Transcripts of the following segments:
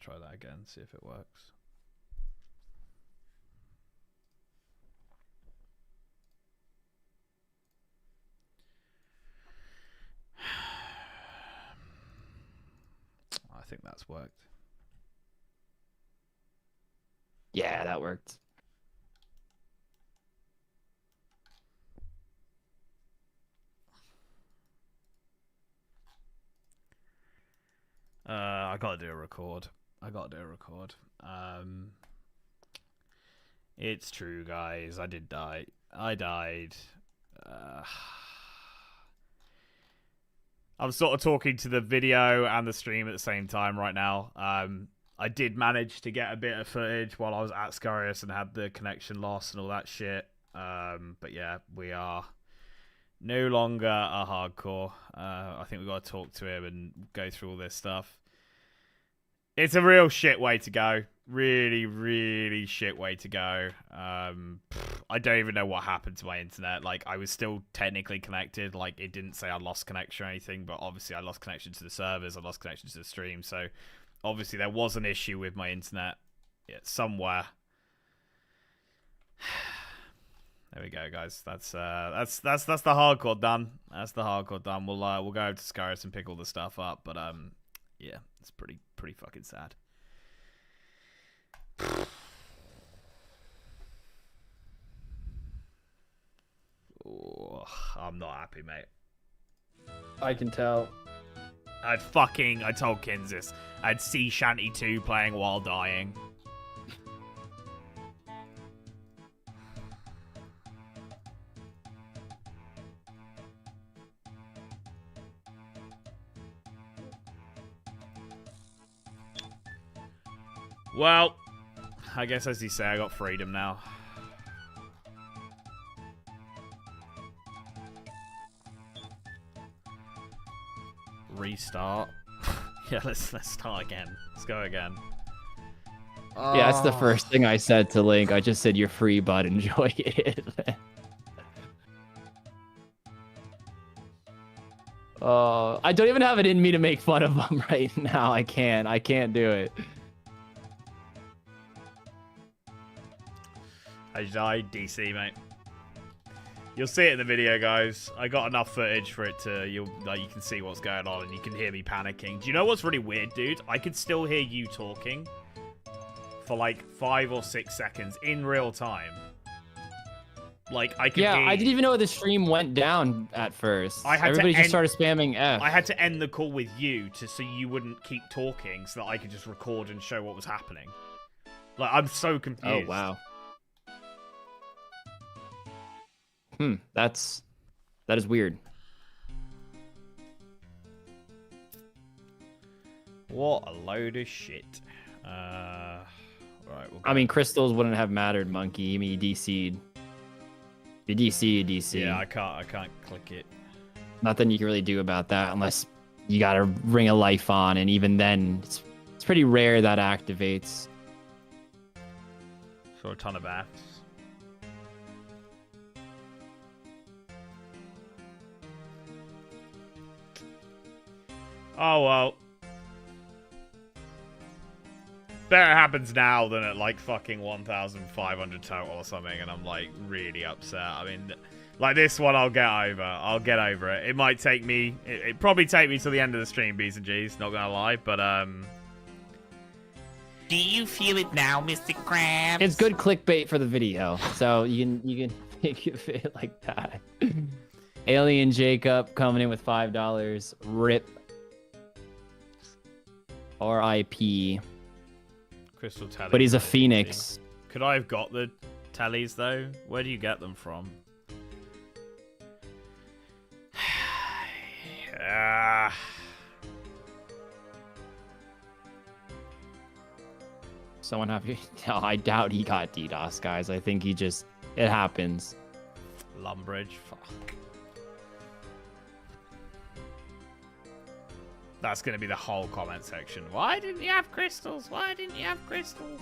try that again, see if it works. I think that's worked. Yeah, that worked. I gotta do a record. It's true, guys. I did die. I died. I'm sort of talking to the video and the stream at the same time right now. I did manage to get a bit of footage while I was at Scarius and had the connection loss and all that shit. But yeah, we are no longer a hardcore. I think we've got to talk to him and go through all this stuff. It's a real shit way to go. Really, really shit way to go. I don't even know what happened to my internet. Like, I was still technically connected. Like, it didn't say I lost connection or anything, but obviously I lost connection to the servers. I lost connection to the stream. So, obviously there was an issue with my internet somewhere. There we go, guys. That's the hardcore done. That's the hardcore done. We'll go over to Scarius and pick all the stuff up. But yeah, it's pretty fucking sad. Oh, I'm not happy, mate. I can tell. I told Kinsis I'd Sea Shanty 2 playing while dying. Well, I guess as you say, I got freedom now. Restart. Yeah, let's start again. Let's go again. Yeah, that's the first thing I said to Link. I just said you're free, bud. Enjoy it. I don't even have it in me to make fun of him right now. I can't do it. I died, DC, mate. You'll see it in the video, guys. I got enough footage for it to you can see what's going on and you can hear me panicking. Do you know what's really weird, dude? I could still hear you talking for like 5 or 6 seconds in real time. Like I could. Yeah, hear I didn't even know the stream went down at first. I Everybody just started spamming F. I had to end the call with you so you wouldn't keep talking, so that I could just record and show what was happening. Like I'm so confused. Oh wow. That is weird. What a load of shit. Right. I mean, crystals wouldn't have mattered, Monkey. I mean, you DC'd. You DC. Yeah, I can't click it. Nothing you can really do about that unless you got a Ring of Life on, and even then, it's pretty rare that activates. For a ton of baths. Oh, well. Better happens now than at, like, fucking 1,500 total or something, and I'm, like, really upset. I mean, like, this one I'll get over. I'll get over it. It might take me... It probably take me till the end of the stream, B's and G's, not gonna lie, but, Do you feel it now, Mr. Krabs? It's good clickbait for the video, so you can think of it like that. Alien Jacob coming in with $5. RIP. R.I.P. Crystal Tally. But he's a phoenix. Could I have got the tallies, though? Where do you get them from? Someone happy? No, I doubt he got DDoS, guys. I think he just... It happens. Lumbridge. Fuck. That's going to be the whole comment section. Why didn't you have crystals? Why didn't you have crystals?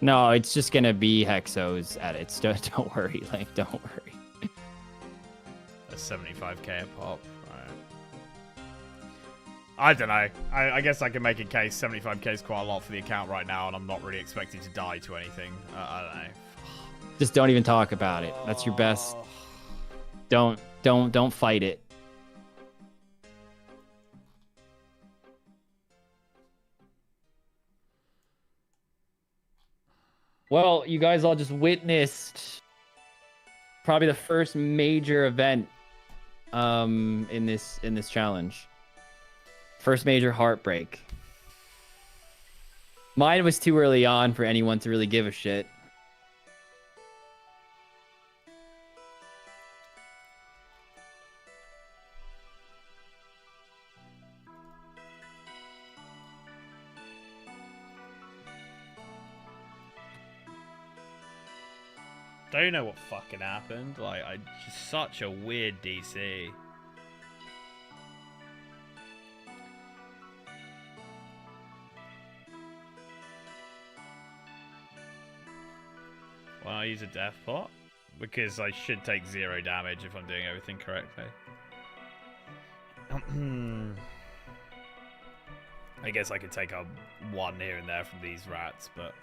No, it's just going to be Hexo's edits. Don't worry, like, don't worry. That's 75k a pop. I don't know. I guess I can make a case. 75k is quite a lot for the account right now, and I'm not really expecting to die to anything. I don't know. Just don't even talk about it. That's your best. Don't fight it. Well, you guys all just witnessed probably the first major event in this challenge. First major heartbreak. Mine was too early on for anyone to really give a shit. Don't know what fucking happened. Like, just such a weird DC. Why not use a death pot? Because I should take 0 damage if I'm doing everything correctly. I guess I could take a 1 here and there from these rats, but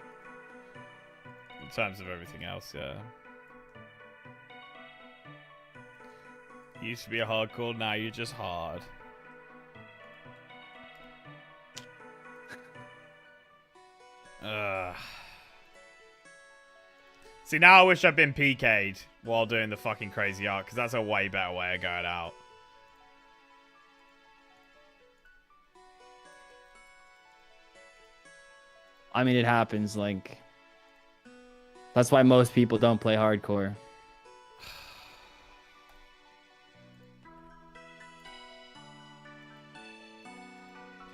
in terms of everything else, yeah. Used to be a hardcore, now you're just hard. See, now I wish I'd been PK'd while doing the fucking crazy art, because that's a way better way of going out. I mean, it happens, like... That's why most people don't play hardcore.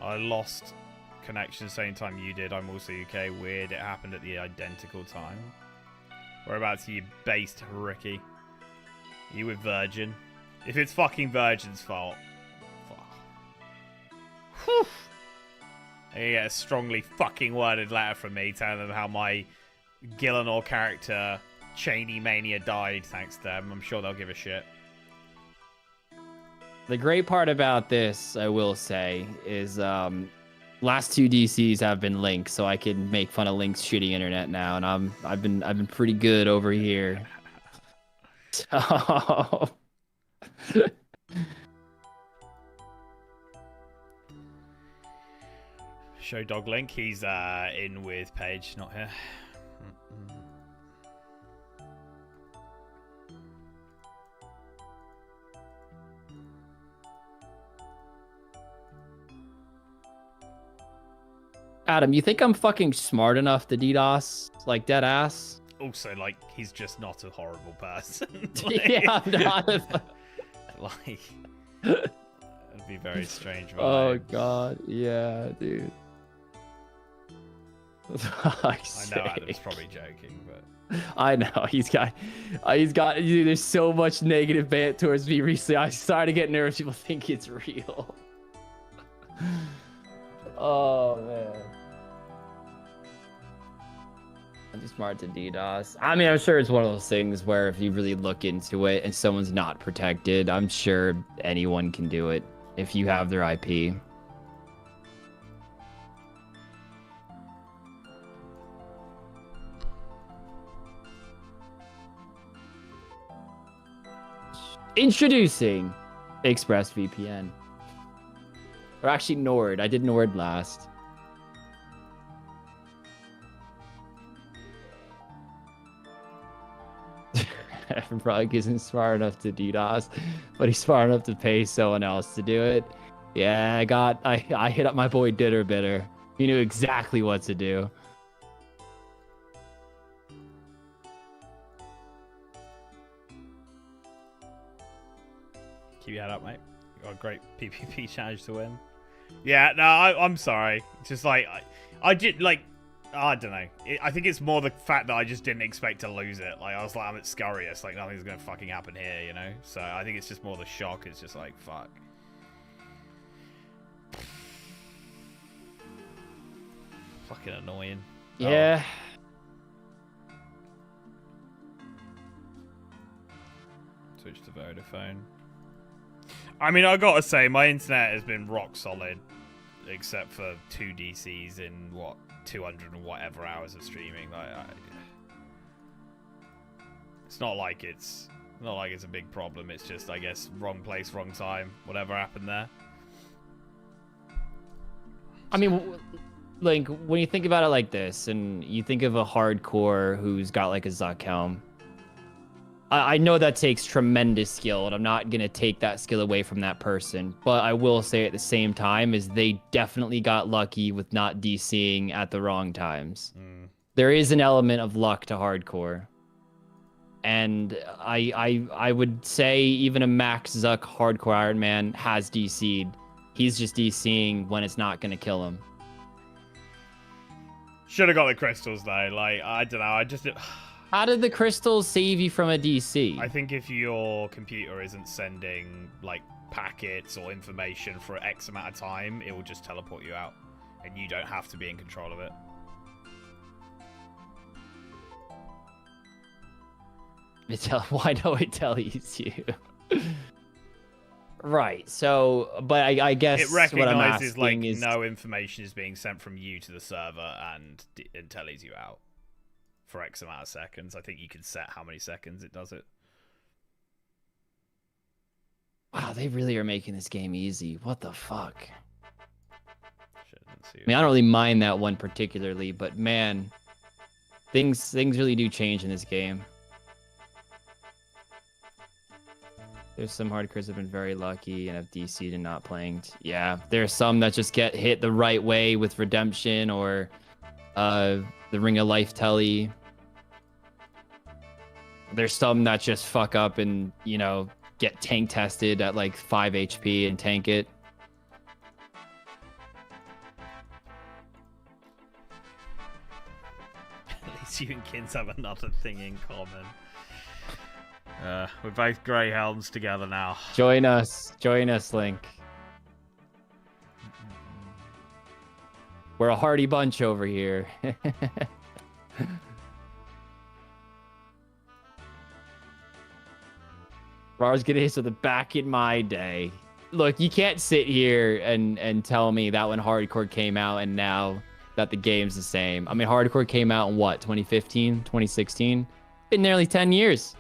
I lost connection same time you did. I'm also UK. Weird. It happened at the identical time. Whereabouts are you based, Ricky? Are you with Virgin? If it's fucking Virgin's fault. Fuck. Whew. You get a strongly fucking worded letter from me telling them how my Gillenor character, Cheney Mania, died thanks to them. I'm sure they'll give a shit. The great part about this, I will say, is last 2 DCs have been linked, so I can make fun of Link's shitty internet now, and I've been pretty good over here. So Show Dog Link. He's in with Paige, not here. Adam, you think I'm fucking smart enough to DDoS like dead ass? Also, like, he's just not a horrible person. Yeah, I'm not. Like, it'd be very strange. Oh Vibes. god, yeah, dude. I know Adam's probably joking, but I know he's got. Dude, there's so much negative bant towards me recently. I started to get nervous. People think it's real. Oh man. I'm too smart to DDoS. I mean, I'm sure it's one of those things where if you really look into it and someone's not protected, I'm sure anyone can do it if you have their IP. Introducing ExpressVPN. Or actually Nord. I did Nord last. Evan probably isn't smart enough to DDoS, but he's smart enough to pay someone else to do it. Yeah, I hit up my boy Ditter Bitter. He knew exactly what to do. keep your head up, mate. You got a great PvP challenge to win. Yeah, no, I'm sorry. It's just like I did like. I don't know. I think it's more the fact that I just didn't expect to lose it. Like, I was like, I'm at Scurious. Like, nothing's going to fucking happen here, you know? So, I think it's just more the shock. It's just like, fuck. Fucking annoying. Yeah. Switch to Vodafone. I mean, I gotta say, my internet has been rock solid except for 2 DCs in what 200 and whatever hours of streaming. Like, it's not like it's a big problem. It's just, I guess, wrong place, wrong time. Whatever happened there. I mean, like, when you think about it like this, and you think of a hardcore who's got like a Zuck helm, I know that takes tremendous skill, and I'm not gonna take that skill away from that person. But I will say at the same time is they definitely got lucky with not DCing at the wrong times. There is an element of luck to hardcore. And I would say even a Max Zuck hardcore Iron Man has DC'd. He's just DCing when it's not gonna kill him. Should have got the crystals though. Like, I don't know. I just. How did the crystals save you from a DC? I think if your computer isn't sending like packets or information for X amount of time, it will just teleport you out, and you don't have to be in control of it. Why don't it tells you? Right. So, but I guess it what I'm recognizes like asking is no information is being sent from you to the server, and it tells you out for X amount of seconds. I think you can set how many seconds it does it. Wow, they really are making this game easy. What the fuck? Shit, I didn't see it. I mean, I don't really mind that one particularly, but man, things really do change in this game. There's some hardcores that have been very lucky and have DC'd and not playing. Yeah, there's some that just get hit the right way with Redemption or the Ring of Life telly. There's some that just fuck up and, you know, get tank tested at like 5 HP and tank it. At least you and Kins have another thing in common. We're both grey helms together now. Join us, Link. We're a hardy bunch over here. Rars get hit with the back in my day. Look, you can't sit here and tell me that when Hardcore came out and now that the game's the same. I mean, Hardcore came out in what, 2015, 2016? Been nearly 10 years.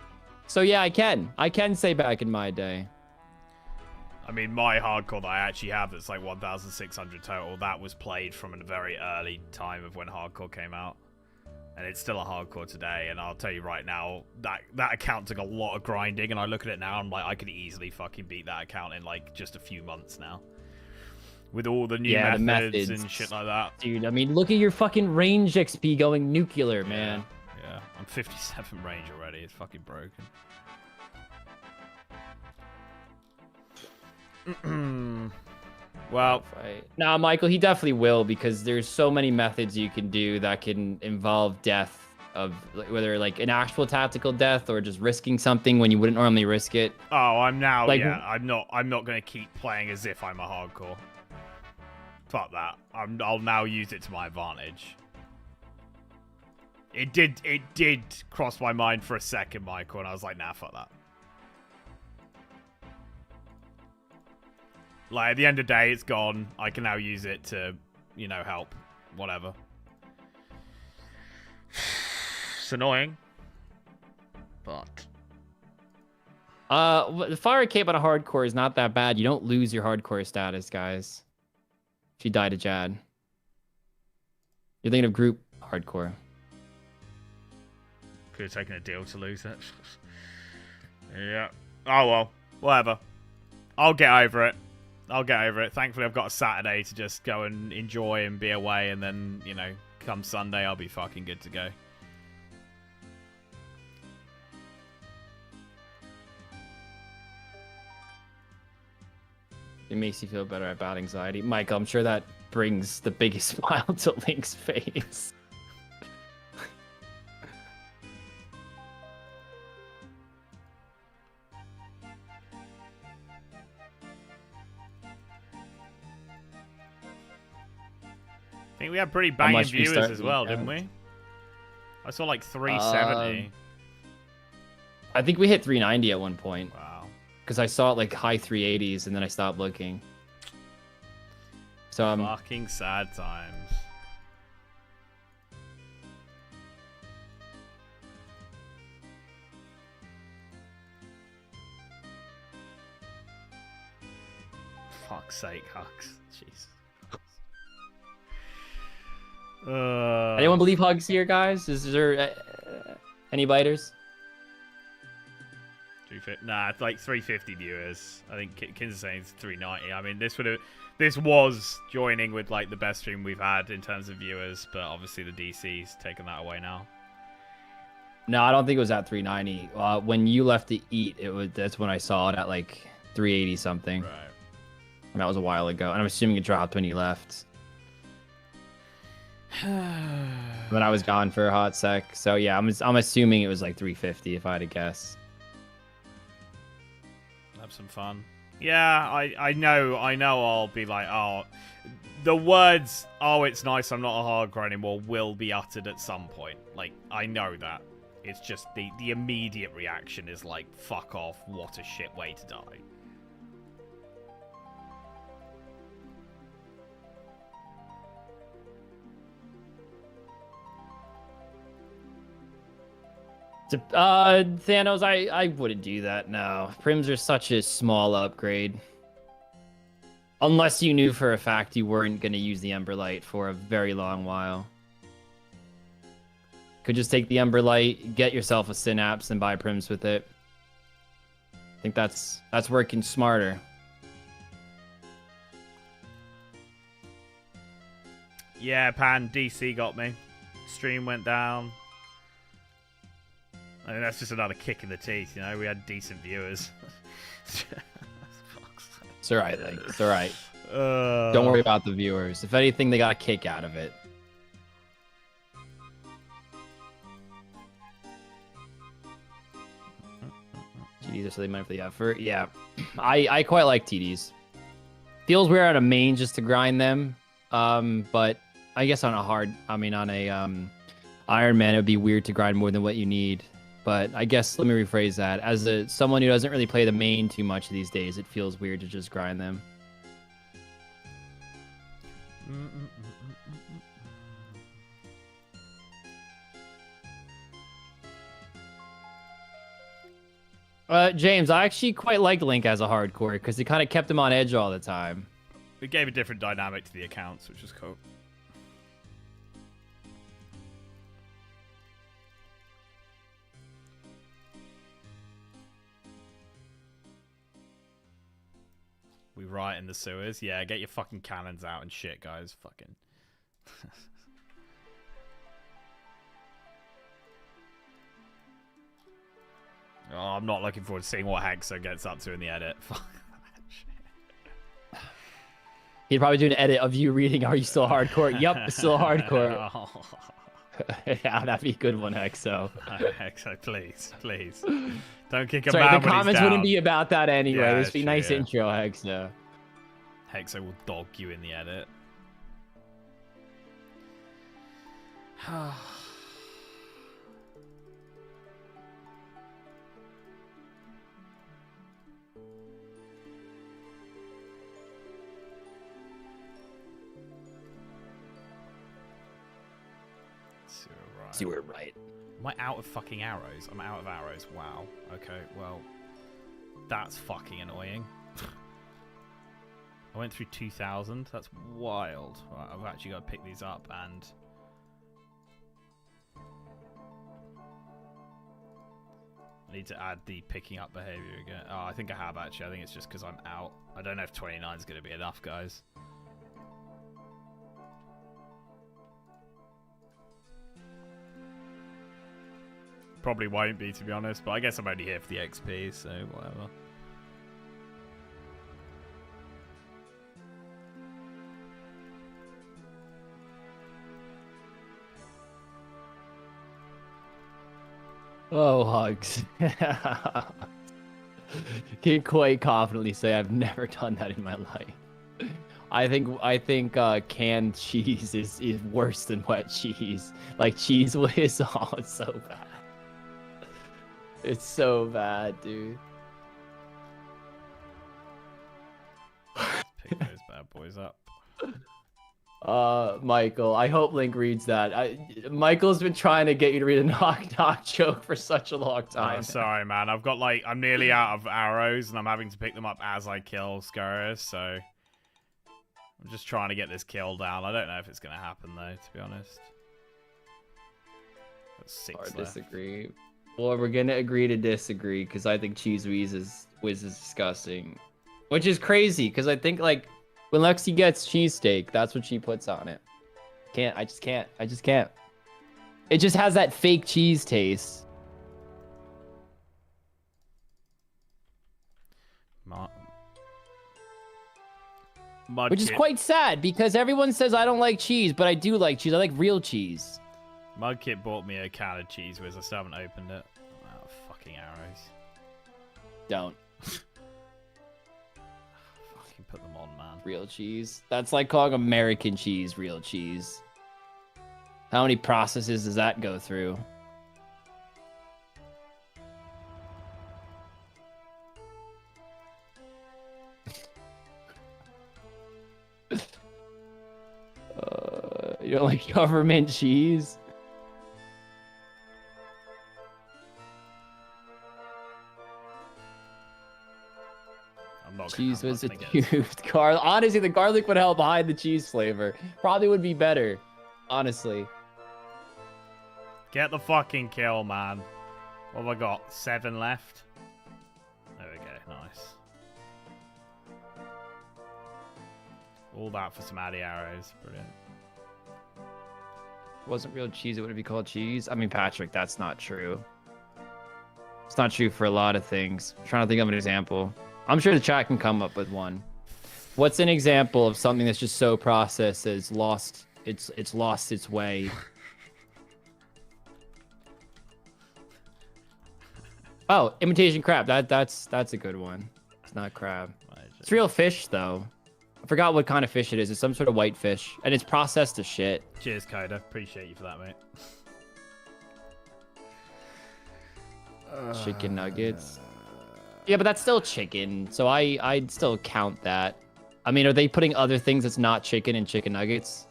So yeah, I can say back in my day. I mean, my hardcore that I actually have that's like 1,600 total, that was played from a very early time of when hardcore came out. And it's still a hardcore today, and I'll tell you right now, that account took a lot of grinding, and I look at it now, and I'm like, I could easily fucking beat that account in like just a few months now. With all the new methods and shit like that. Dude, I mean, look at your fucking range XP going nuclear, man. Yeah, I'm 57 range already, it's fucking broken. Well, nah, Michael, he definitely will, because there's so many methods you can do that can involve death, of whether like an actual tactical death or just risking something when you wouldn't normally risk it. Oh, I'm now. Like, yeah, I'm not gonna keep playing as if I'm a hardcore. Fuck that. I'll now use it to my advantage. It did cross my mind for a second, Michael, and I was like, nah, fuck that. Like, at the end of the day, it's gone. I can now use it to, you know, help. Whatever. It's annoying. But... the fire cape on a hardcore is not that bad. You don't lose your hardcore status, guys. If you die to Jad. You're thinking of group hardcore. Could have taken a deal to lose it. Yeah. Oh, well. Whatever. I'll get over it. Thankfully, I've got a Saturday to just go and enjoy and be away, and then, you know, come Sunday, I'll be fucking good to go. It makes you feel better about anxiety. Michael, I'm sure that brings the biggest smile to Link's face. I think we had pretty banging viewers as well, didn't we? I saw like 370. I think we hit 390 at one point. Wow. Because I saw it like high 380s and then I stopped looking. So I'm Fucking sad times. Fuck's sake, Hux. Jesus. Anyone believe Hugs here, guys? Is there any biters? Nah, it's like 350 viewers. I think Kins is saying it's 390. I mean, this was joining with like the best stream we've had in terms of viewers, but obviously the DC's taken that away now. No, I don't think it was at 390. When you left to eat, that's when I saw it at like 380 something. Right. And that was a while ago. And I'm assuming it dropped when you left. When I was gone for a hot sec. So yeah, I'm assuming it was like 350 if I had to guess. Have some fun. Yeah, I know I'll be like, oh, the words, oh, it's nice I'm not a hardcore anymore, will be uttered at some point. Like, I know that. It's just the immediate reaction is like, fuck off, what a shit way to die. Thanos, I wouldn't do that, no. Prims are such a small upgrade. Unless you knew for a fact you weren't going to use the Emberlight for a very long while. Could just take the Emberlight, get yourself a Synapse, and buy Prims with it. I think that's working smarter. Yeah, Pan, DC got me. Stream went down. I mean, that's just another kick in the teeth, you know? We had decent viewers. It's alright, like, it's alright. Don't worry about the viewers. If anything, they got a kick out of it. TDs are silly money for the effort. Yeah, I quite like TDs. Feels weird on a main just to grind them. But I guess on a Iron Man, it would be weird to grind more than what you need. But I guess, let me rephrase that. As someone who doesn't really play the main too much these days, it feels weird to just grind them. James, I actually quite liked Link as a hardcore because he kind of kept him on edge all the time. It gave a different dynamic to the accounts, which was cool. We riot in the sewers. Yeah, get your fucking cannons out and shit, guys. Fucking. Oh, I'm not looking forward to seeing what Hexer gets up to in the edit. Fuck that shit. He'd probably do an edit of you reading, "Are you still hardcore?" Yep, still hardcore. Oh. Yeah, that'd be a good one, Hexo. Hexo, please, please. Don't kick a Sorry, man the when he's comments down. wouldn't be about that anyway. Yeah, This would be true, nice yeah. intro, Hexo. Hexo will dog you in the edit. See, we're right. Am I out of fucking arrows? I'm out of arrows. Wow. Okay, well, that's fucking annoying. I went through 2,000. That's wild. Right, I've actually got to pick these up and... I need to add the picking up behavior again. Oh, I think I have actually. I think it's just because I'm out. I don't know if 29 is going to be enough, guys. Probably won't be, to be honest, but I guess I'm only here for the XP, so whatever. Oh, Hugs. Can quite confidently say I've never done that in my life. I think canned cheese is worse than wet cheese. Like Cheese Whiz, oh, it's so bad. It's so bad, dude. Pick those bad boys up. Michael, I hope Link reads that. Michael's been trying to get you to read a knock knock joke for such a long time. Oh, sorry, man. I've got like I'm nearly out of arrows, and I'm having to pick them up as I kill Scarius. So I'm just trying to get this kill down. I don't know if it's gonna happen though, to be honest. That's 6 Or left. disagree. Well, we're gonna agree to disagree because I think Cheese Whiz is disgusting, which is crazy because I think like when Lexi gets cheesesteak, that's what she puts on it. I just can't. It just has that fake cheese taste. Which is quite sad because everyone says I don't like cheese, but I do like cheese. I like real cheese. Mudkip bought me a can of Cheese Whiz. I still haven't opened it. Oh, fucking arrows. Don't. Fucking put them on, man. Real cheese. That's like calling American cheese real cheese. How many processes does that go through? You don't like government cheese? Cheese was a tooth. Honestly, the garlic would help hide the cheese flavor. Probably would be better. Honestly. Get the fucking kill, man. What have I got? 7 left? There we go. Nice. All that for some Addy arrows. Brilliant. If it wasn't real cheese, it wouldn't be called cheese. I mean, Patrick, that's not true. It's not true for a lot of things. I'm trying to think of an example. I'm sure the chat can come up with one. What's an example of something that's just so processed that it's lost its way? Oh, imitation crab. That's a good one. It's not crab. It's real fish though. I forgot what kind of fish it is. It's some sort of white fish, and it's processed to shit. Cheers, Coda. Appreciate you for that, mate. Chicken nuggets. Yeah, but that's still chicken, so I'd still count that. I mean, are they putting other things that's not chicken in chicken nuggets?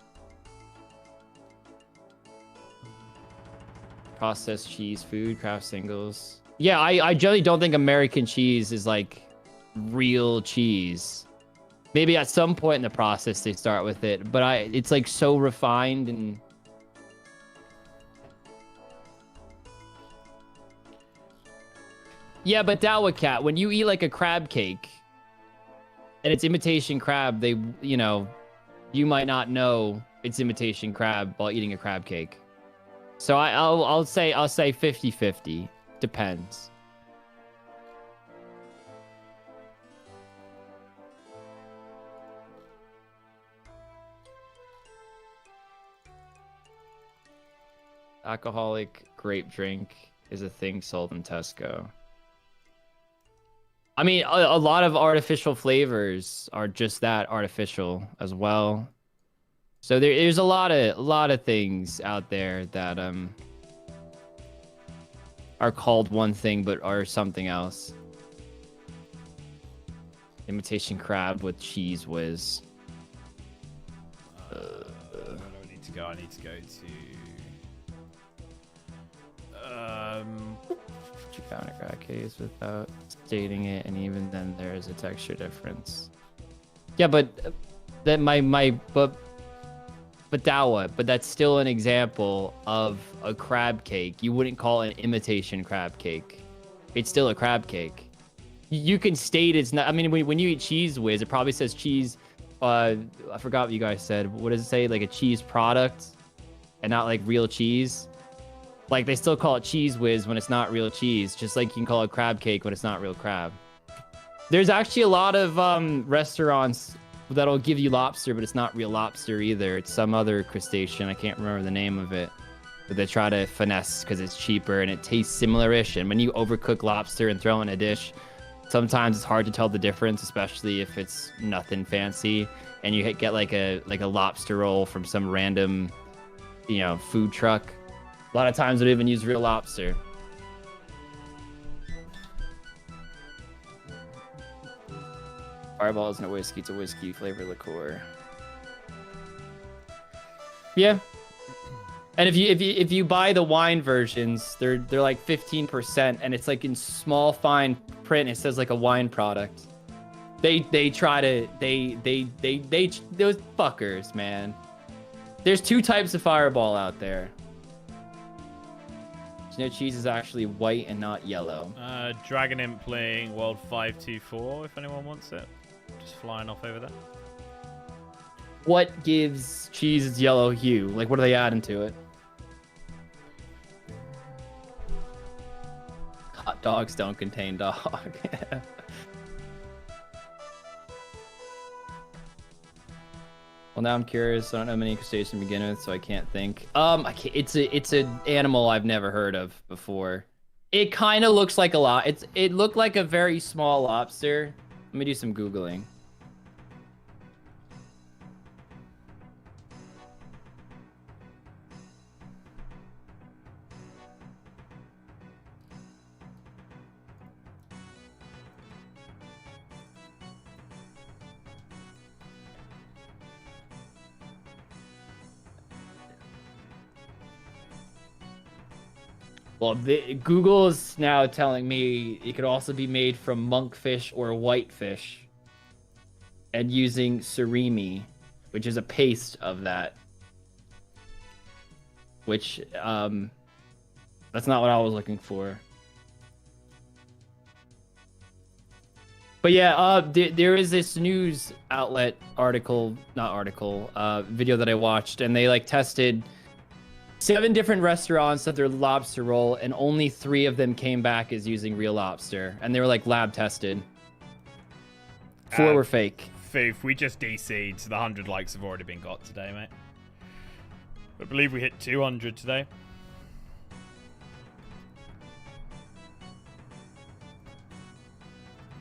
Processed cheese food, craft singles. Yeah, I generally don't think American cheese is like real cheese. Maybe at some point in the process they start with it, but it's like so refined and... Yeah, but Dawa Cat, when you eat like a crab cake and it's imitation crab, you might not know it's imitation crab while eating a crab cake. So I'll say 50-50. Depends. Alcoholic grape drink is a thing sold in Tesco. I mean, a lot of artificial flavors are just that, artificial as well. So there's a lot of things out there that are called one thing but are something else. Imitation crab with Cheese Whiz. Where do I need to go? I need to go to... Counter crab case without stating it, and even then there is a texture difference. Yeah, but that but Dawa, but that's still an example of a crab cake. You wouldn't call it an imitation crab cake. It's still a crab cake. You can state it's not. I mean, when you eat Cheese Whiz, it probably says cheese. I forgot what you guys said. What does it say? Like a cheese product, and not like real cheese. Like, they still call it Cheese Whiz when it's not real cheese, just like you can call it crab cake when it's not real crab. There's actually a lot of restaurants that'll give you lobster, but it's not real lobster either. It's some other crustacean. I can't remember the name of it. But they try to finesse because it's cheaper and it tastes similar-ish. And when you overcook lobster and throw in a dish, sometimes it's hard to tell the difference, especially if it's nothing fancy. And you get like a lobster roll from some random, food truck. A lot of times they don't even use real lobster. Fireball isn't a whiskey, it's a whiskey flavored liqueur. Yeah. And if you buy the wine versions, they're like 15%, and it's like in small fine print. It says like a wine product. They try to those fuckers, man. There's 2 types of Fireball out there. You know, cheese is actually white and not yellow. Dragon Imp playing World 524. If anyone wants it, just flying off over there. What gives cheese its yellow hue? Like, what are they adding to it? Hot dogs don't contain dog. Well, now I'm curious. I don't know many crustaceans to begin with, so I can't think. I can't, it's an animal I've never heard of before. It kind of looks like a lot. It looked like a very small lobster. Let me do some Googling. Well, Google is now telling me it could also be made from monkfish or whitefish, and using surimi, which is a paste of that. Which, that's not what I was looking for. But yeah, there is this news outlet video that I watched, and they like tested 7 different restaurants of their lobster roll, and only 3 of them came back as using real lobster, and they were like lab tested. 4 were fake. Foof, we just DC'd, so the 100 likes have already been got today, mate. I believe we hit 200 today.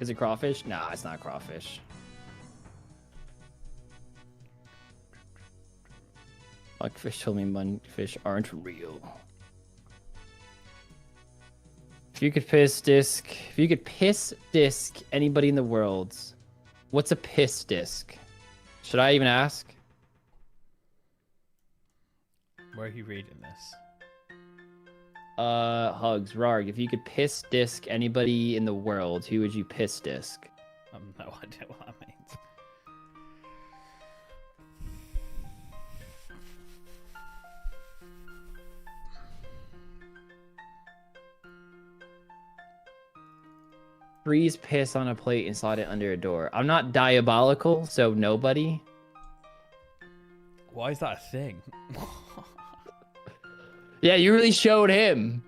Is it crawfish? Nah, it's not crawfish. Monkfish told me monkfish aren't real. If you could piss disc anybody in the world, what's a piss disc? Should I even ask? Where are you reading this? Hugs, Rarg. If you could piss disc anybody in the world, who would you piss disc? I have no idea what that means. Freeze piss on a plate and slide it under a door. I'm not diabolical, so nobody. Why is that a thing? Yeah, you really showed him.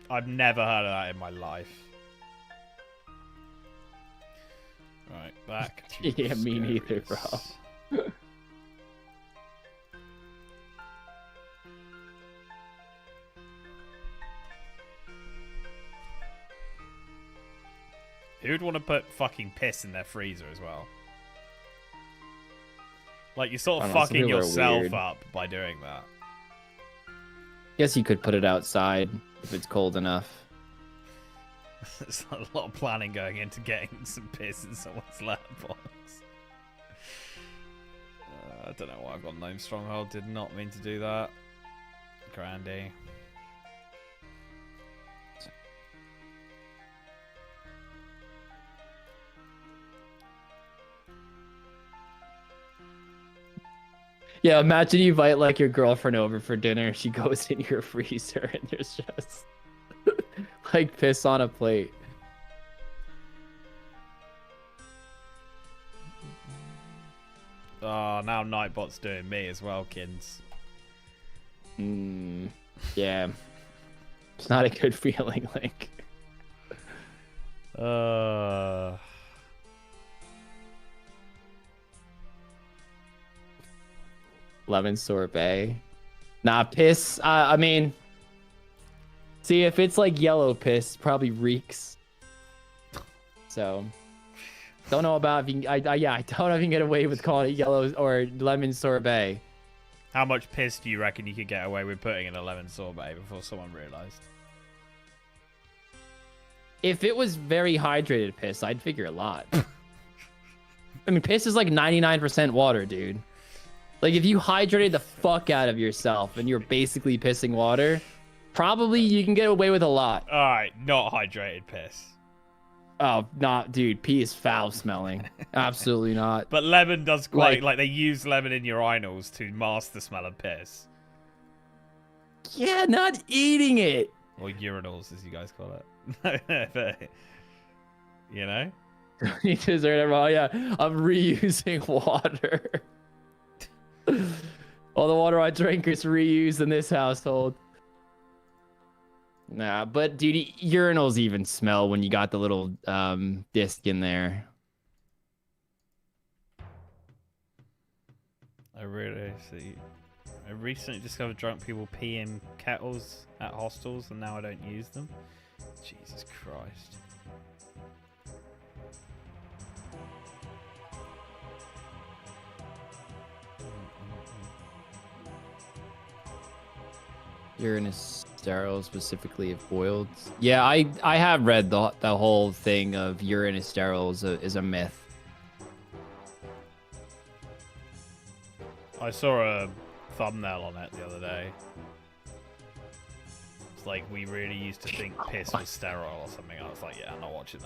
I've never heard of that in my life. Right, back to Yeah, me neither, bro. Who'd want to put fucking piss in their freezer as well? Like, you're sort of fucking yourself up by doing that. Guess you could put it outside if it's cold enough. There's a lot of planning going into getting some piss in someone's letterbox. I don't know why I've got Gnome Stronghold. Did not mean to do that. Grandy. Yeah, imagine you invite like your girlfriend over for dinner. She goes in your freezer and there's just like piss on a plate. Oh, now Nightbot's doing me as well, Kins. Yeah. It's not a good feeling, Link. Lemon sorbet. Nah, piss. I mean, see, if it's like yellow piss, probably reeks. So, don't know about if you can, I don't know if you can get away with calling it yellow or lemon sorbet. How much piss do you reckon you could get away with putting in a lemon sorbet before someone realised? If it was very hydrated piss, I'd figure a lot. I mean, piss is like 99% water, dude. Like, if you hydrated the fuck out of yourself and you're basically pissing water, probably you can get away with a lot. Alright, not hydrated piss. Oh, not, dude. Pee is foul smelling. Absolutely not. But lemon does quite, like, they use lemon in urinals to mask the smell of piss. Yeah, not eating it. Or urinals, as you guys call it. But, you know? You deserve it wrong. Yeah, I'm reusing water. All the water I drink is reused in this household. Nah, but dude, urinals even smell when you got the little disc in there. I recently discovered drunk people pee in kettles at hostels, and now I don't use them. Jesus Christ. Urine is sterile specifically if boiled. Yeah, I have read the whole thing of urine is sterile is a myth. I saw a thumbnail on it the other day. It's like, we really used to think piss was sterile or something. I was like, yeah, I'm not watching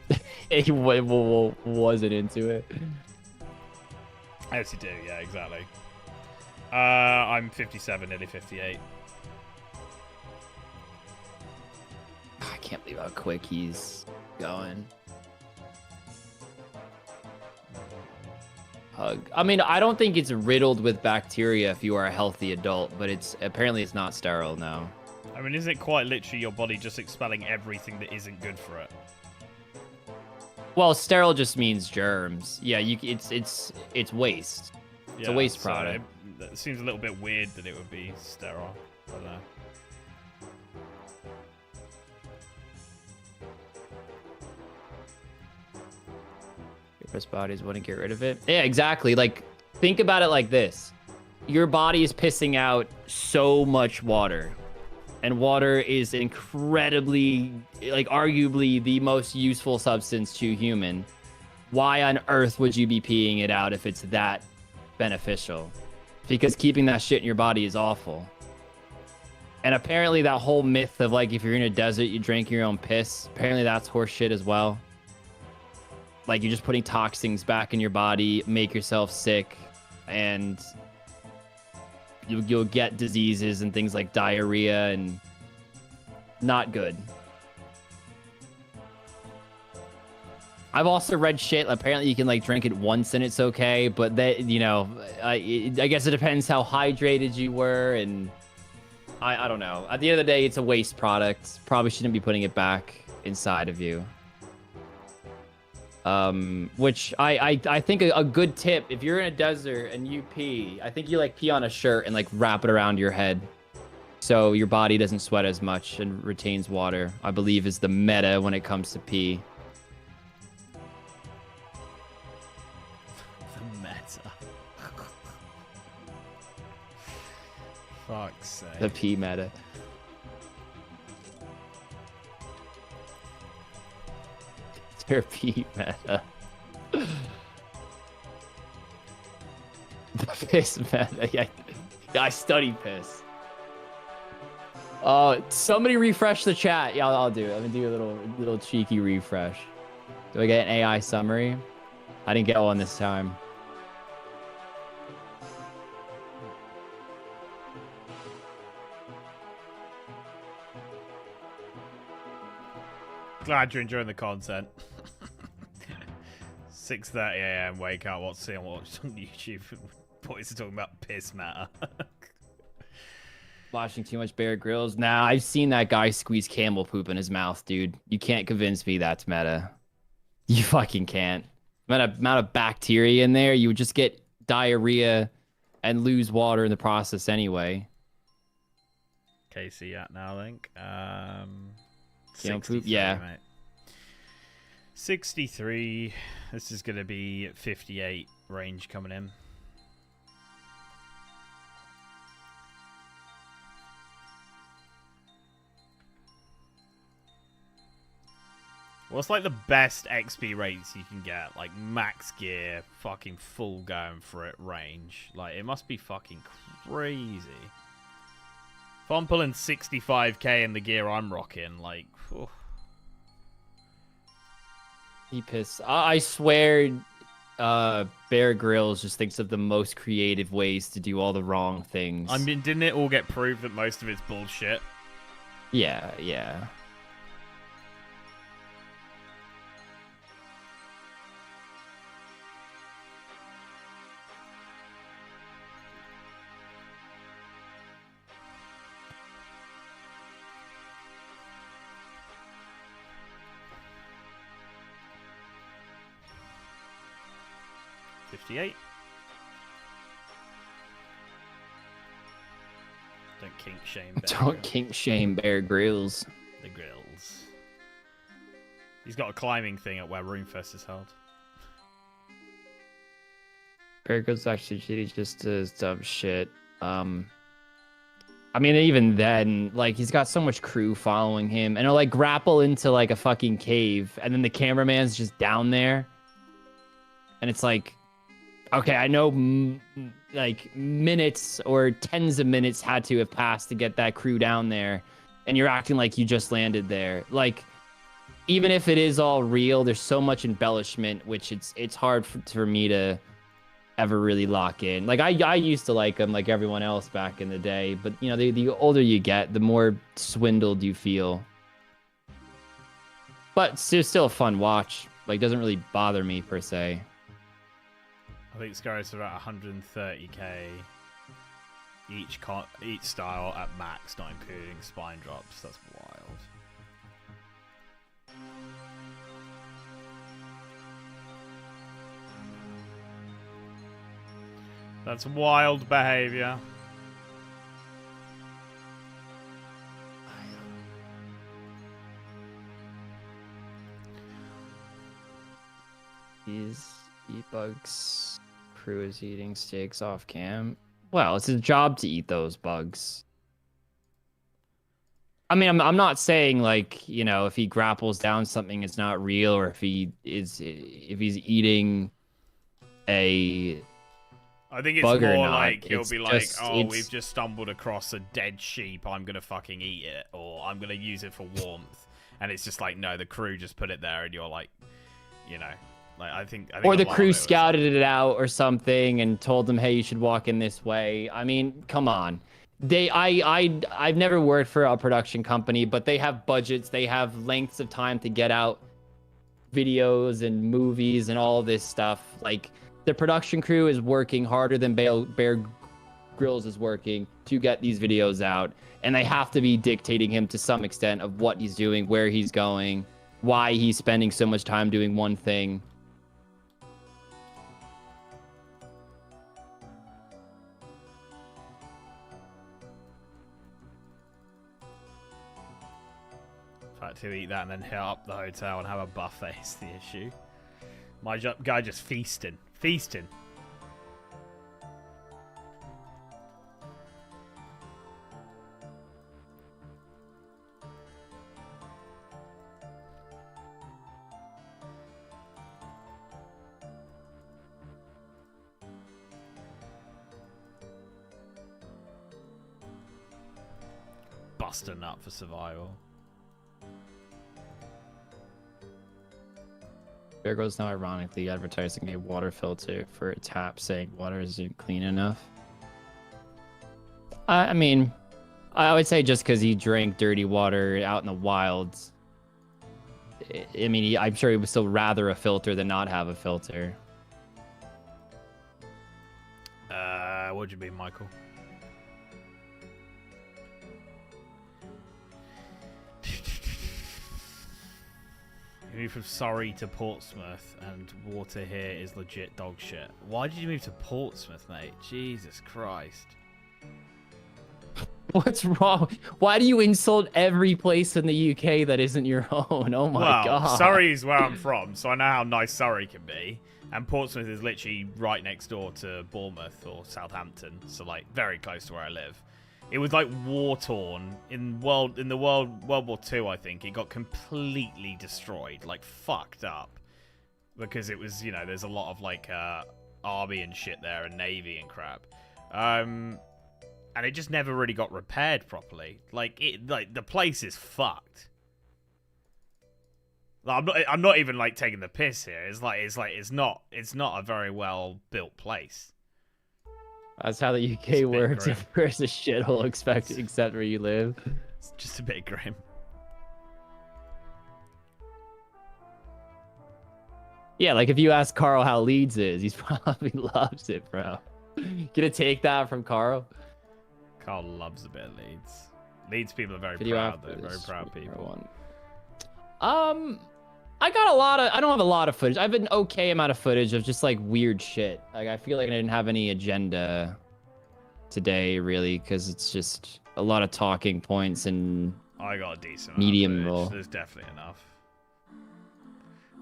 that. He wasn't into it. I actually do, yeah, exactly. I'm 57, nearly 58. I can't believe how quick he's going. Hug. I mean, I don't think it's riddled with bacteria if you are a healthy adult, but apparently it's not sterile now. I mean, isn't it quite literally your body just expelling everything that isn't good for it? Well, sterile just means germs. Yeah, it's waste. It's a waste product. It seems a little bit weird that it would be sterile. I don't know. Your bodies wouldn't get rid of it. Yeah, exactly. Like, think about it like this. Your body is pissing out so much water. And water is incredibly, like, arguably the most useful substance to human. Why on earth would you be peeing it out if it's that beneficial? Because keeping that shit in your body is awful. And apparently that whole myth of, like, if you're in a desert, you drink your own piss. Apparently that's horse shit as well. Like, you're just putting toxins back in your body, make yourself sick, and you'll get diseases and things like diarrhea, and not good. I've also read shit. Apparently, you can like drink it once and it's okay, but that, you know, I guess it depends how hydrated you were, and I don't know. At the end of the day, it's a waste product. Probably shouldn't be putting it back inside of you. Which I think a good tip, if you're in a desert and you pee, I think you like pee on a shirt and like wrap it around your head so your body doesn't sweat as much and retains water, I believe is the meta when it comes to pee. The meta. Fuck's sake. The pee meta. Your pee meta. The piss meta. Yeah, I study piss. Somebody refresh the chat. Yeah, I'll do it. Let me do a little cheeky refresh. Do I get an AI summary? I didn't get one this time. Glad you're enjoying the content. 6:30 a.m. Wake up, watch on YouTube. Boys are talking about piss matter. Watching too much Bear Grylls. Nah, I've seen that guy squeeze camel poop in his mouth, dude. You can't convince me that's meta. You fucking can't. Amount of bacteria in there, you would just get diarrhea and lose water in the process anyway. Casey at now, Link. Camel poop, yeah. Mate. 63. This is going to be 58 range coming in. What's like the best XP rates you can get? Like max gear, fucking full going for it range. Like it must be fucking crazy. If I'm pulling 65k in the gear I'm rocking, like, whew. He pissed. I swear, Bear Grylls just thinks of the most creative ways to do all the wrong things. I mean, didn't it all get proved that most of it's bullshit? Yeah, yeah. $58. Don't kink shame. Don't kink shame Bear Grylls. The grills. He's got a climbing thing at where Roomfest is held. Bear Grylls actually just does dumb shit. I mean, even then, like, he's got so much crew following him, and he'll, like, grapple into, like, a fucking cave, and then the cameraman's just down there, and it's like, okay, I know, like, minutes or tens of minutes had to have passed to get that crew down there, and you're acting like you just landed there. Like, even if it is all real, there's so much embellishment, which it's hard for me to ever really lock in. Like, I used to like him like everyone else back in the day, but, you know, the older you get, the more swindled you feel. But it's still a fun watch. Like, doesn't really bother me, per se. I think Scarlet's about 130k each style at max, not including spine drops. That's wild. That's wild behavior. These bugs. Crew is eating steaks off cam. Well, it's his job to eat those bugs. I mean, I'm not saying, like, you know, if he grapples down something it's not real, or if he's eating a I think it's bug or more not. like he'll It's be like, just- oh, it's- we've just stumbled across a dead sheep. I'm gonna fucking eat it, or I'm gonna use it for warmth. And it's just like, no, the crew just put it there, and you're like, you know, like I think or a the lot of crew it was- scouted it out or something and told them, hey, you should walk in this way. I mean, come on. I've never worked for a production company, but they have budgets, they have lengths of time to get out videos and movies and all this stuff. Like, the production crew is working harder than Bear Grylls is working to get these videos out, and they have to be dictating him to some extent of what he's doing, where he's going, why he's spending so much time doing one thing. Had to eat that and then hit up the hotel and have a buffet is the issue. My guy just feasting. Busting up for survival. Bear Grylls now ironically advertising a water filter for a tap, saying water isn't clean enough. I mean, I would say just because he drank dirty water out in the wilds. I mean, I'm sure he would still rather a filter than not have a filter. What do you mean, Michael? You moved from Surrey to Portsmouth, and water here is legit dog shit. Why did you move to Portsmouth, mate? Jesus Christ. What's wrong? Why do you insult every place in the UK that isn't your own? Oh my god. Surrey is where I'm from, so I know how nice Surrey can be. And Portsmouth is literally right next door to Bournemouth or Southampton, so like very close to where I live. It was like war torn in the World War II. I think it got completely destroyed, like fucked up, because it was, you know, there's a lot of like army and shit there and navy and crap, and it just never really got repaired properly. Like the place is fucked. Like, I'm not even like taking the piss here. It's not a very well built place. That's how the UK works. Where's a shithole except where you live? It's just a bit grim. Yeah, like if you ask Carl how Leeds is, he probably loves it, bro. Gonna take that from Carl? Carl loves a bit of Leeds. Leeds people are very proud. They're very proud people. I don't have a lot of footage. I have an okay amount of footage of just like weird shit. Like I feel like I didn't have any agenda today really, because it's just a lot of talking points and I got a decent medium roll. There's definitely enough.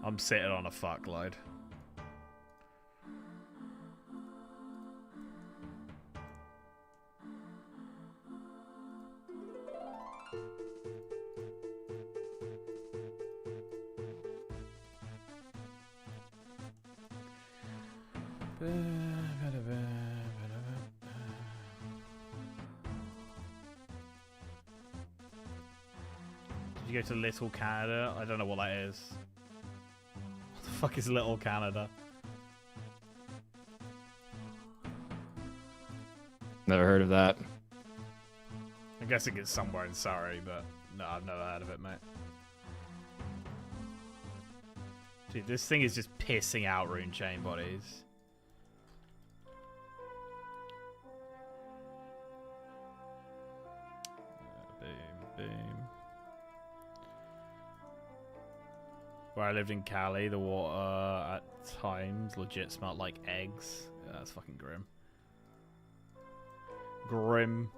I'm sitting on a fuckload. Did you go to Little Canada? I don't know what that is. What the fuck is Little Canada? Never heard of that. I'm guessing it's somewhere in Surrey, but no, I've never heard of it, mate. Dude, this thing is just pissing out rune chain bodies. Boom. Where I lived in Cali, the water at times legit smelled like eggs. Yeah, that's fucking grim. Grim.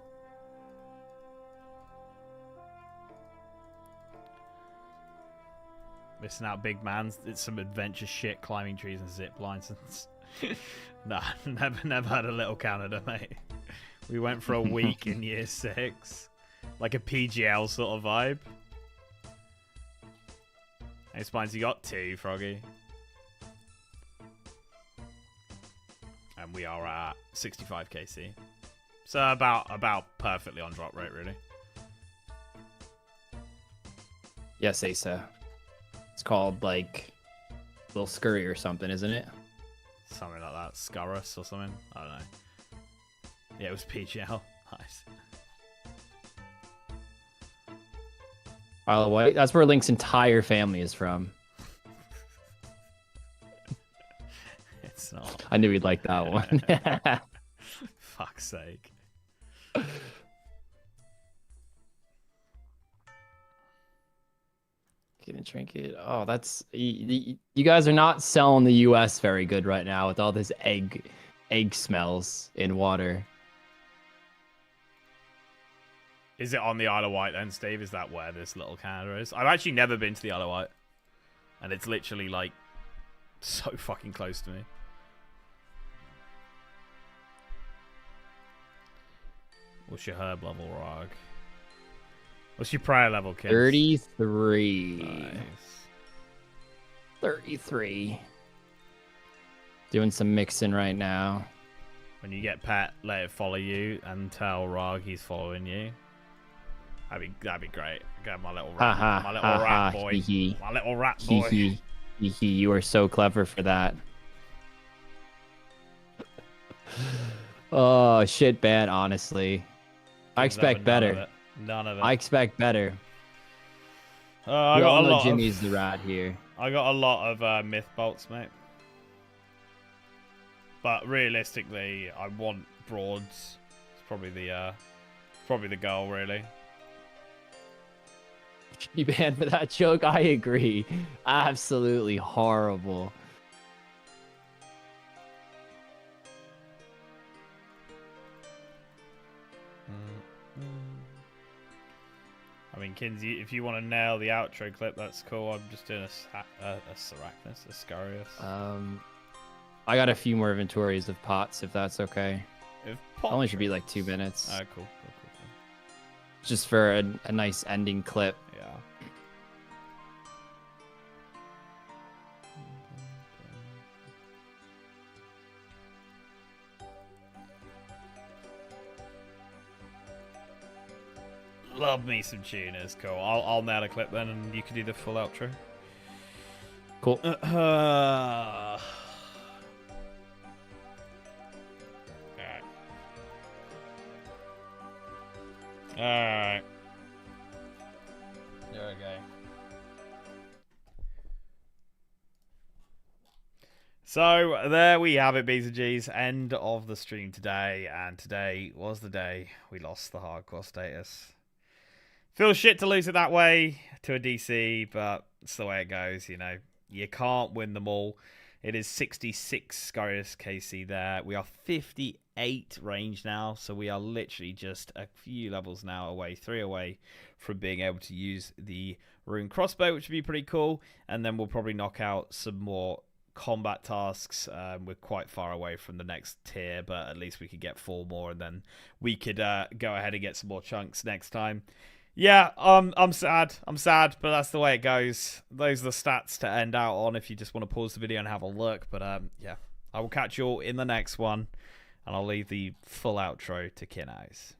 Missing out, big man. It's some adventure shit, climbing trees and zip lines. Nah, never had a Little Canada, mate. We went for a week in year 6. Like a PGL sort of vibe. Hey, Spines, you got 2, Froggy. And we are at 65 KC. So about perfectly on drop rate, really. Yes, Asa. It's called like Little Scurry or something, isn't it? Something like that. Scurrus or something. I don't know. Yeah, it was PGL. Nice. Isle of Wight. That's where Link's entire family is from. It's not. I knew he'd like that one. Fuck's sake. Get a trinket. Oh, that's you guys are not selling the US very good right now with all this egg smells in water. Is it on the Isle of Wight then, Steve? Is that where this Little Canada is? I've actually never been to the Isle of Wight. And it's literally, like, so fucking close to me. What's your herb level, Rog? What's your prayer level, kids? 33. Nice. 33. Doing some mixing right now. When you get pet, let it follow you and tell Rog he's following you. That'd be great. Get my little rat, my little rat boy. My little rat boy. You are so clever for that. Oh shit, bad. Honestly, I expect better. None of it. I expect better. I got a lot. Jimmy's the rat here. I got a lot of myth bolts, mate. But realistically, I want broads. It's probably the goal, really. You banned for that joke? I agree. Absolutely horrible. I mean, Kinsey, if you want to nail the outro clip, that's cool. I'm just doing a Sarachnis, a Scarius. I got a few more inventories of pots, if that's okay. If Only should be like 2 minutes. Cool. just for a nice ending clip. Yeah. Love me some tuners. Cool. I'll nail a clip then, and you can do the full outro. Cool. Alright. Alright. There we go. So there we have it, B's and G's. End of the stream today, and today was the day we lost the hardcore status. Feels shit to lose it that way to a DC, but it's the way it goes, you know. You can't win them all. It is 66 Scarius KC there. We are 58 range now, so we are literally just a few levels now away, 3 away from being able to use the rune crossbow, which would be pretty cool. And then we'll probably knock out some more combat tasks. We're quite far away from the next tier, but at least we could get 4 more, and then we could go ahead and get some more chunks next time. Yeah, I'm sad. I'm sad, but that's the way it goes. Those are the stats to end out on if you just want to pause the video and have a look. But yeah, I will catch you all in the next one, and I'll leave the full outro to Kinhouse.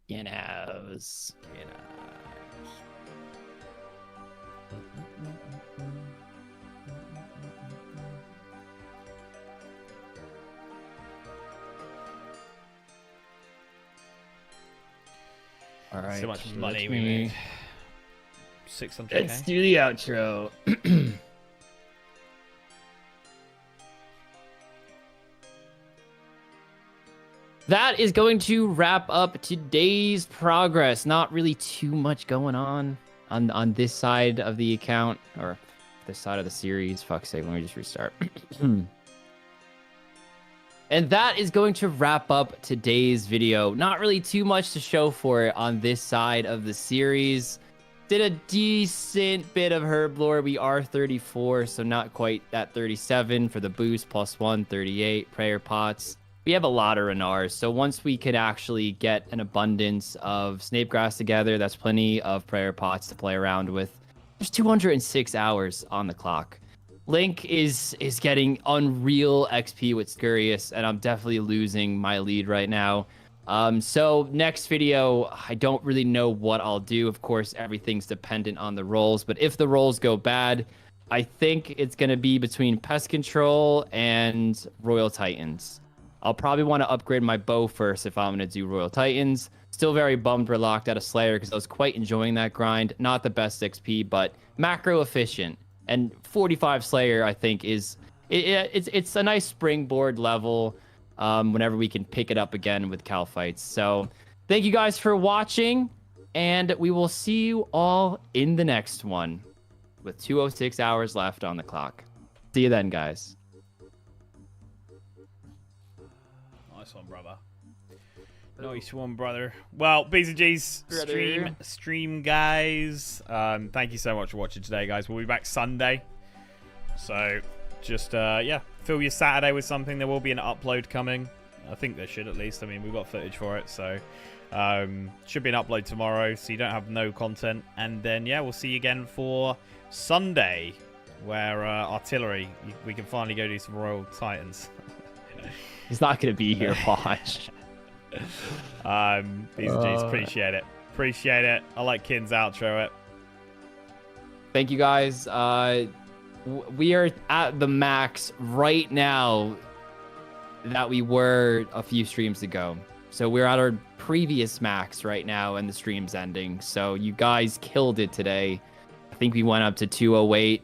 Kinhouse. All right. So much money we made. 600K. Let's do the outro. That is going to wrap up today's progress. Not really too much going on this side of the account, or this side of the series. Fuck's sake, let me just restart. And that is going to wrap up today's video. Not really too much to show for it on this side of the series. Did a decent bit of Herblore. We are 34, so not quite that 37 for the boost, +1, 38, prayer pots. We have a lot of Renars, so once we could actually get an abundance of Snapegrass together, that's plenty of prayer pots to play around with. There's 206 hours on the clock. Link is getting unreal XP with Scurious, and I'm definitely losing my lead right now. So next video, I don't really know what I'll do. Of course, everything's dependent on the rolls, but if the rolls go bad, I think it's going to be between Pest Control and Royal Titans. I'll probably want to upgrade my bow first if I'm going to do Royal Titans. Still very bummed we're locked out of Slayer because I was quite enjoying that grind. Not the best XP, but macro efficient. And 45 Slayer, I think, it's a nice springboard level whenever we can pick it up again with Cal fights. So thank you guys for watching, and we will see you all in the next one with 206 hours left on the clock. See you then, guys. Nice one, brother. Nice one, brother. Well, B's and G's stream, guys. Thank you so much for watching today, guys. We'll be back Sunday. So, just, yeah, fill your Saturday with something. There will be an upload coming. I think there should, at least. I mean, we've got footage for it, so should be an upload tomorrow, so you don't have no content. And then, yeah, we'll see you again for Sunday, where Artillery, we can finally go do some Royal Titans. He's not going to be here, watch. B's and G's, appreciate it. Appreciate it. I like Kin's outro it. Thank you, guys. We are at the max right now that we were a few streams ago. So we're at our previous max right now, and the stream's ending. So you guys killed it today. I think we went up to 208.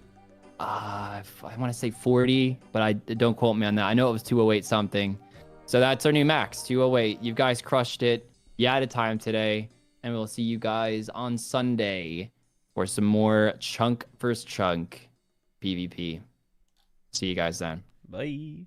I want to say 40, but don't quote me on that. I know it was 208 something. So that's our new max, 208. You guys crushed it. You had a time today, and we'll see you guys on Sunday for some more chunk versus chunk PvP. See you guys then. Bye.